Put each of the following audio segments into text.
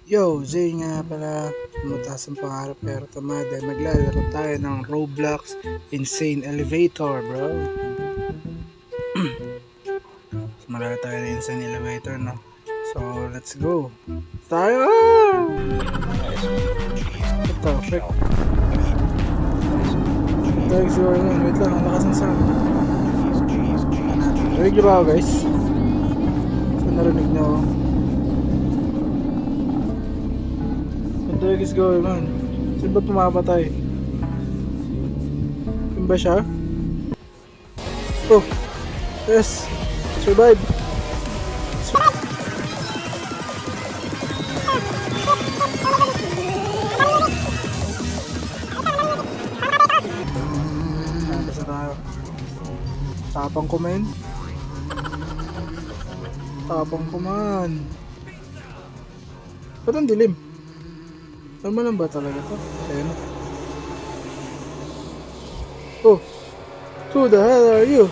Yo, Zay nga pala, mataas ang pangarap pero tamad dahil maglalaro tayo ng Roblox Insane Elevator, bro. So, maglalaro tayo ng Insane Elevator, no? So, let's go. Tayo! What the frick? Tayo siguro nun. Wait lang, ang lakas ng sound. Narinig niyo ba ako, guys? So, narinig niyo ako. What the heck is going on? Saan ba pumapatay? Yun ba siya? Oh! Yes! Survive! Tapos na tayo. Tapang ko, men. Tapang ko, man. Ba't ang dilim? Normal lang ba talaga to? Ayan. Oh! Who the hell are you?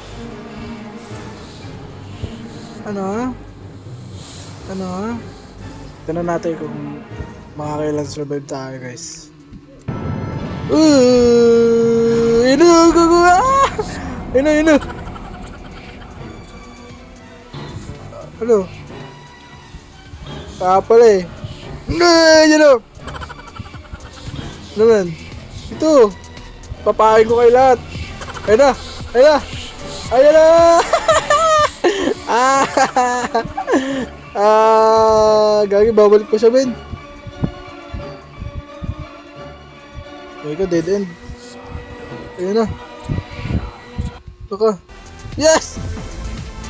Ano ha? Ano ha? Tignan natin kung makakailan survive tayo, guys. Ino! Ah! Ino! Ano? Pala eh. Yun o! Naman. Ito. Papain ko kay lahat. Ayun na. Ayun na. Ayun na. Gagi, babalik ko siya, men. Ayun ko, dead end. Ayun na. Baka. Yes!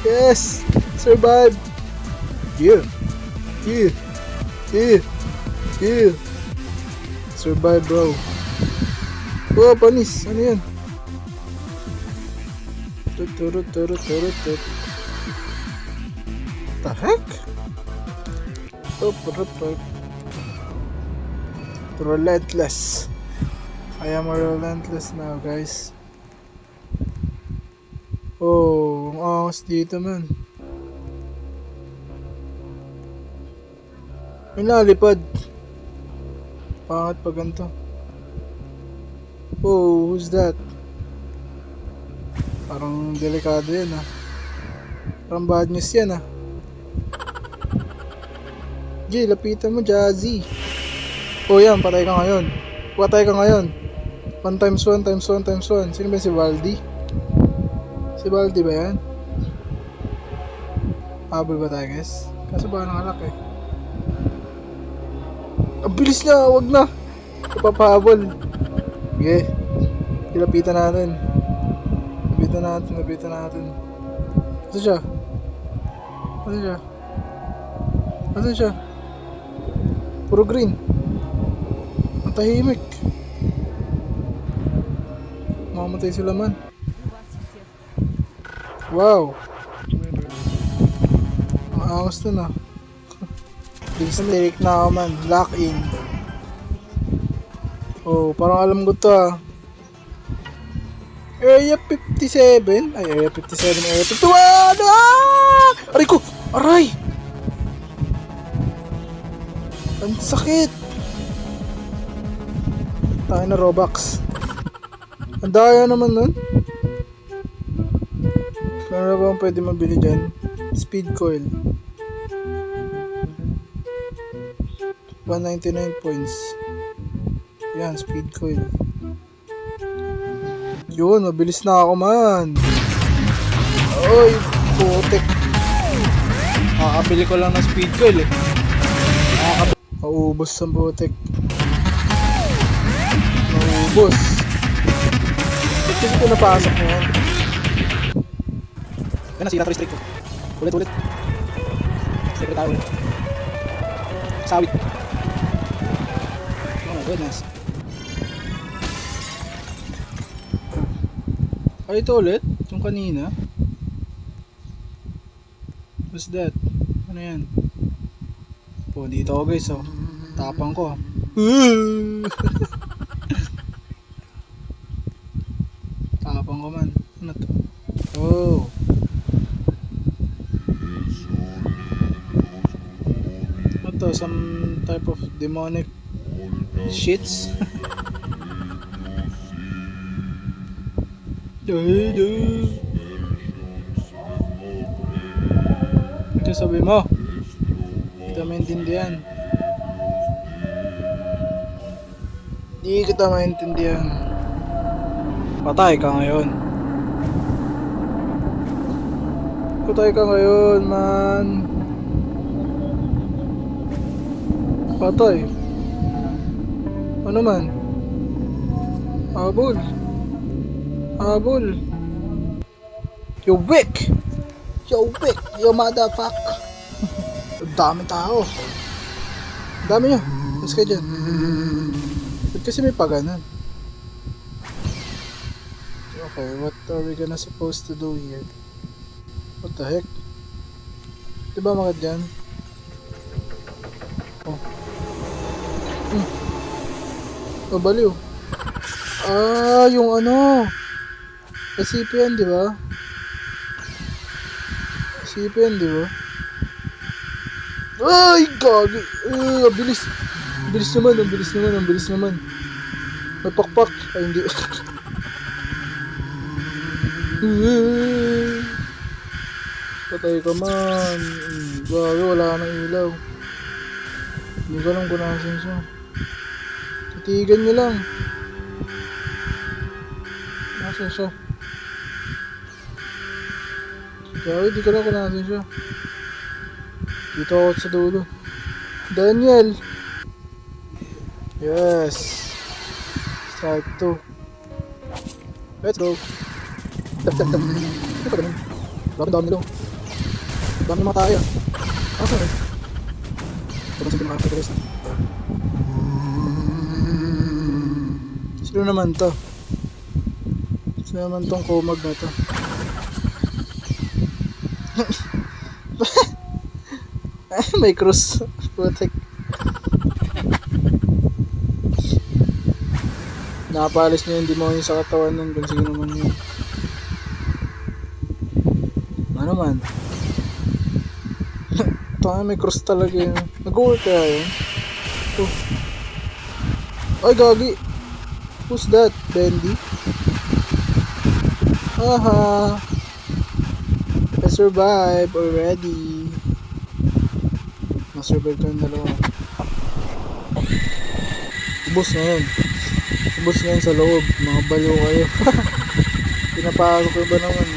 Yes! Survive! Yeah! Yeah! Yeah! Yeah! Survive, bro. Oh, panis. Ano yan? Turut. The heck? Relentless. I am relentless now, guys. Oh, ang angas dito, man. May nalipad. Pangat pa ganito. Oh, who's that? Parang delikado yan, ah. Parang bad news yan, ah. Jay, lapitan mo, Jazzy. Oh, yan, patay ka ngayon. Patay ka ngayon. 1 times 1 times 1 times 1. Sino ba si Valdi? Si Valdi ba yan? Habol ba tayo, guys? Kaso ba nangalak eh? Ang bilis niya, wag na. Ipapahabol. Sige. Ilapitan natin. Lapitan natin. Ito siya. Puro green. Ang tahimik. Mamamatay sila, man. Wow. Ang angas na. Mistake na ako, man. Lock in. Oh, parang alam ko to, ah. Area 57? Ay, Area 57, Area 51! Ah! Aray ko! Aray! Ang sakit! Tayo na Robux. Ang daya naman nun. Ano na bang pwede mabili dyan? Speed coil. 199 points. Yan, speed coil. Yun, mabilis na ako, man. Oy, putek. Makakabili ko lang ng speed coil eh. Maubos ang putek. Maubos. Ba't kasi ito napasok na yan? Yan, nasira 3 streak ko. Ulit. Secretary ulit. Sawit. Oh my goodness. Ay, ito ulit? Yung kanina? What's that? Ano yan? Oh, dito ako, guys, oh. Tapang ko. Tapang ko, man. Ano to? Oh. Ano to? Some type of demonic shits. Ito sabi mo. Hindi kita maintindihan. Hindi kita maintindihan. Patay ka ngayon. Patay ka ngayon, man. Patay. Ano man? Habol. Habol. You wick! You wick! You motherfuck! Ang dami tao. Ang dami nyo. Mas kayo dyan. Ba't kasi may paganan? Okay, what are we gonna supposed to do here? What the heck? Diba mga dyan? Oh. Oh, baliw. Ah, yung ano. SCP yan, di ba? SCP yan, di ba? Ay, gagi. Bilis. Bilis naman, ang bilis naman, ang bilis naman. May pakpak. Ay, hindi. Patay ka man. Gagi, wala ka ng ilaw. Hindi ko alam kung nasan siya. Titigan niyo lang. Nasaan siya? Gagi, di ko lang kung nasan siya. Dito ako sa dulo. Daniel! Yes! Start 2. Let's go! Tap tap tap. Ano pa ganun? Grabe dami nilo. Dami mga tayo. Asa rin? Ito na sige mga activities. Sino naman to? Sino naman tong kumag na to? May cross. Putek. Napalis niya yung demonyo sa katawan nun kung sino naman yun. Ano man? Ito may cross talaga yun. Nag-work kaya yun? Ito. Ay gagi. Who's that? Bendy? Haha. I survived already. Na-survive ko yung dalawa. Ubus na yun. Ubus na yun sa loob. Mga baliw kayo. Pinapasok ko ba naman?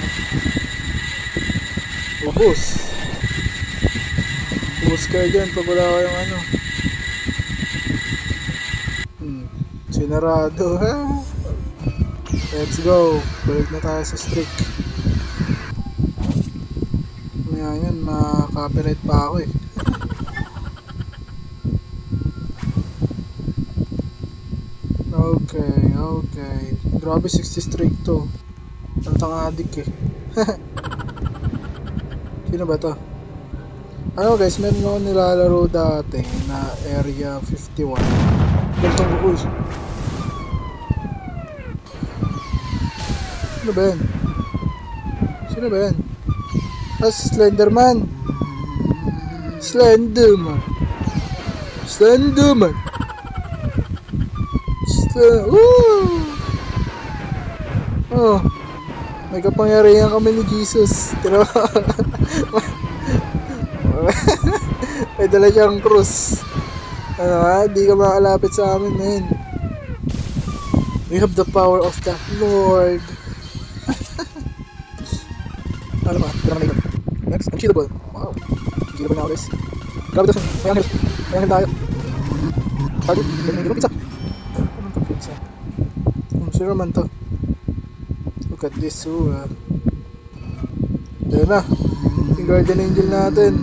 Ubus. Ubus kayo dyan pag wala kayong ano. Sinarado. Let's go. Balik na tayo sa streak. Yan, maka-copyright pa ako eh. Okay. Grabe 60 streak to. Tantang adik eh. Sino ba to? Ano guys, meron ako nilalaro dati na Area 51. Gantong bukul. Sino ba yan? Sino ba yan? Ah, Slenderman. Slenderman. Oh, may kapangyarihan kami ni Jesus. Tira. May dala siyang cross. Ano ha? Di ka makalapit sa amin, man. We have the power of the Lord. Ano ba? Tira na next, uncheatable. Wow. Uncheatable na ako, guys. Grabe ito. May angel tayo. Sabi, ganyan yung pizza. Anong to pizza? Sino naman to? Look at this. Ayan na. Yung guardian angel natin.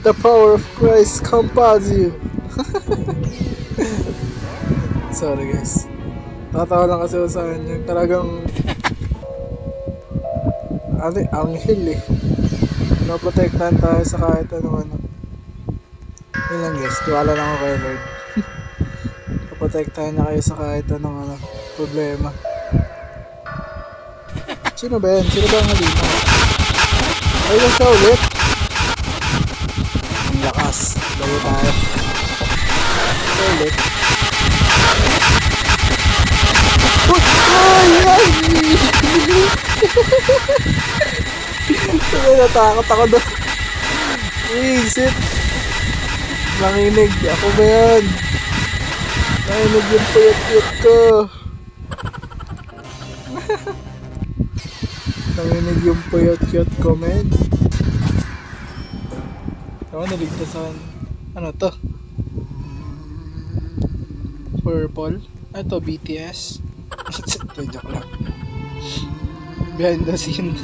The power of Christ compels you. Sorry guys. Tatawa lang kasi sa kanya. Talagang anghel eh. Pinoprotektahan tayo sa kahit ano. Yun lang guys. Tiwala lang ako kay Lord. Protektahan niya kayo sa kahit anong problema. Sino ba yan? Sino ba ang halina? Ay lang siya ulit. Ang lakas. Bago tayo. Sabi, natakot ako doon. Isip. Nanginig. Ako ba yan? Nanginig yung puyat-puyat ko. Nanginig yung puyat-puyat ko, men. Ako naligtasan. Ano to? Purple? Ito, BTS. Ito, joke lang. Behind the scene.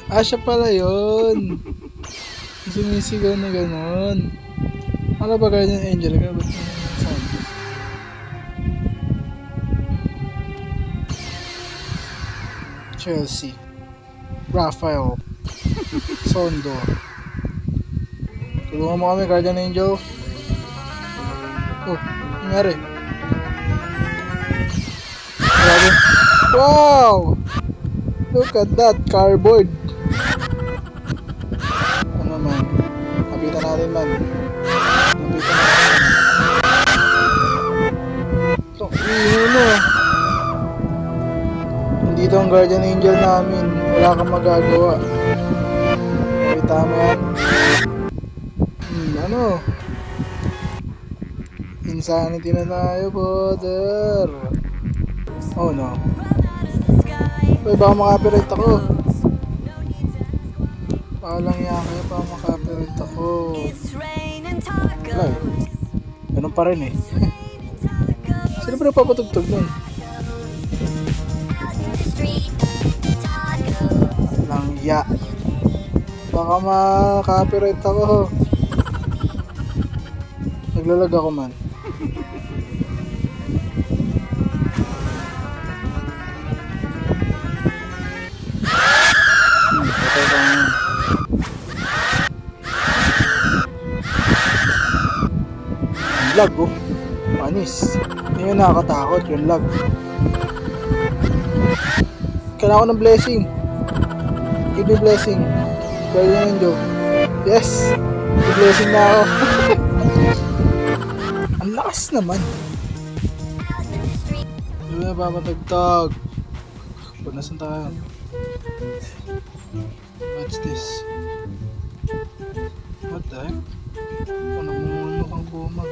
Siya pala yun. Sumisigaw na ganon. Ano ba Guardian Angel? Ba't yung sound? Chelsea. Rafael. Sondo. Tulungan mo kami, Guardian Angel. Oh, nangyari. Grabe. Wow! Look at that, cardboard. Ano man? Kapitan natin man. Kapitan natin. Ito, iyon mo. Nandito ang Guardian Angel namin. Wala kang magagawa. Kapitan mo yan. Ano? Insanity na tayo, brother. Oh no. Uy, baka makapirate ako. Palang yan kayo, baka makapirate ako. Ay, ganun pa rin eh. Sino pa nagpapatugtog nun? Langya. Baka makapirate ako. Naglalag ako man. Lag oh. Panis. Hindi yung nakakatakot yung lag. Kailangan ko ng blessing. Give me blessing. Guardian Angel. Yes! May blessing na ako. Ang lakas naman. Hindi na ba matagtag? Nasan tayo? What's this? What the heck? Ano mo kang kumag?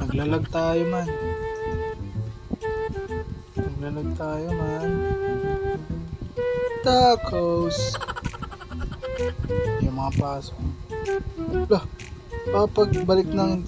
Naglalag tayo man. Naglalag tayo man. Tacos. Yung mga paso. Lah, papagbalik ng